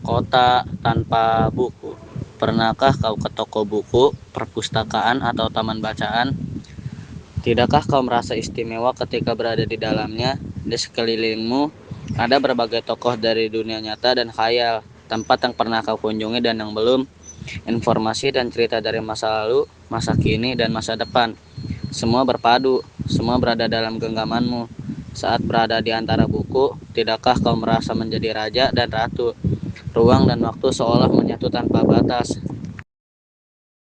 Kota tanpa buku. Pernahkah kau ke toko buku, perpustakaan, atau taman bacaan? Tidakkah kau merasa istimewa ketika berada di dalamnya? Di sekelilingmu ada berbagai tokoh dari dunia nyata dan khayal, tempat yang pernah kau kunjungi dan yang belum, informasi dan cerita dari masa lalu, masa kini, dan masa depan. Semua berpadu, semua berada dalam genggamanmu. Saat berada di antara buku, tidakkah kau merasa menjadi raja dan ratu? Ruang dan waktu seolah menyatu tanpa batas.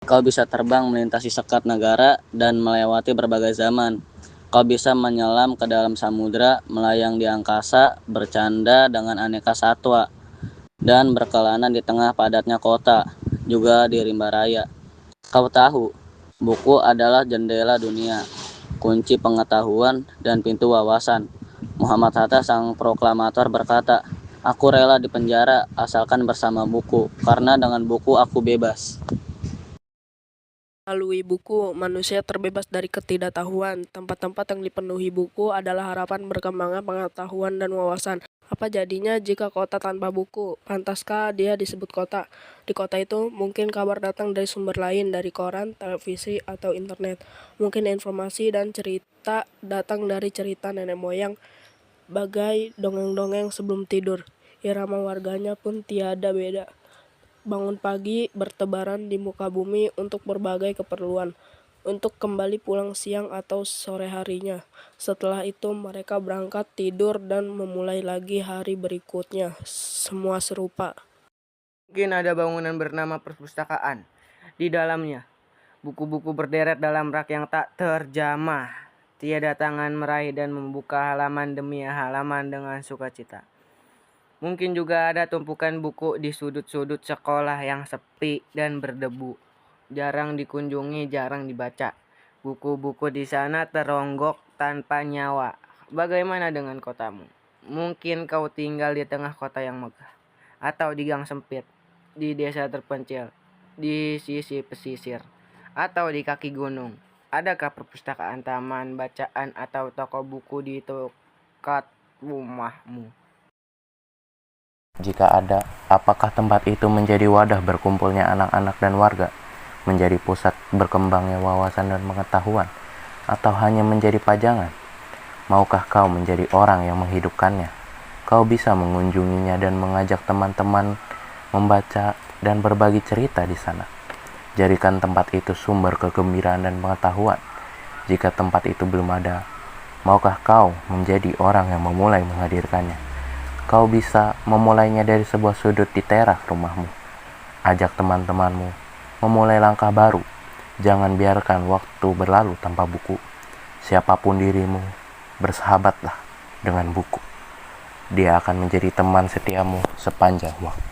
Kau bisa terbang melintasi sekat negara dan melewati berbagai zaman. Kau bisa menyelam ke dalam samudra, melayang di angkasa, bercanda dengan aneka satwa, dan berkelana di tengah padatnya kota, juga di rimba raya. Kau tahu, buku adalah jendela dunia, kunci pengetahuan, dan pintu wawasan. Muhammad Hatta, sang proklamator, berkata, "Aku rela di penjara asalkan bersama buku, karena dengan buku aku bebas." Melalui buku, manusia terbebas dari ketidaktahuan. Tempat-tempat yang dipenuhi buku adalah harapan berkembangnya pengetahuan dan wawasan. Apa jadinya jika kota tanpa buku? Pantaskah dia disebut kota? Di kota itu, mungkin kabar datang dari sumber lain, dari koran, televisi, atau internet. Mungkin informasi dan cerita datang dari cerita nenek moyang, bagai dongeng-dongeng sebelum tidur. Irama warganya pun tiada beda. Bangun pagi, bertebaran di muka bumi untuk berbagai keperluan, untuk kembali pulang siang atau sore harinya. Setelah itu mereka berangkat tidur dan memulai lagi hari berikutnya. Semua serupa. Mungkin ada bangunan bernama perpustakaan. Di dalamnya, buku-buku berderet dalam rak yang tak terjamah. Tiada tangan meraih dan membuka halaman demi halaman dengan sukacita. Mungkin juga ada tumpukan buku di sudut-sudut sekolah yang sepi dan berdebu. Jarang dikunjungi, jarang dibaca. Buku-buku di sana teronggok tanpa nyawa. Bagaimana dengan kotamu? Mungkin kau tinggal di tengah kota yang megah, atau di gang sempit, di desa terpencil, di sisi pesisir, atau di kaki gunung. Adakah perpustakaan, taman bacaan, atau toko buku di dekat rumahmu? Jika ada, apakah tempat itu menjadi wadah berkumpulnya anak-anak dan warga, menjadi pusat berkembangnya wawasan dan pengetahuan, atau hanya menjadi pajangan? Maukah kau menjadi orang yang menghidupkannya? Kau bisa mengunjunginya dan mengajak teman-teman membaca dan berbagi cerita di sana. Jadikan tempat itu sumber kegembiraan dan pengetahuan. Jika tempat itu belum ada, maukah kau menjadi orang yang memulai menghadirkannya? Kau bisa memulainya dari sebuah sudut di teras rumahmu. Ajak teman-temanmu memulai langkah baru. Jangan biarkan waktu berlalu tanpa buku. Siapapun dirimu, bersahabatlah dengan buku. Dia akan menjadi teman setiamu sepanjang waktu.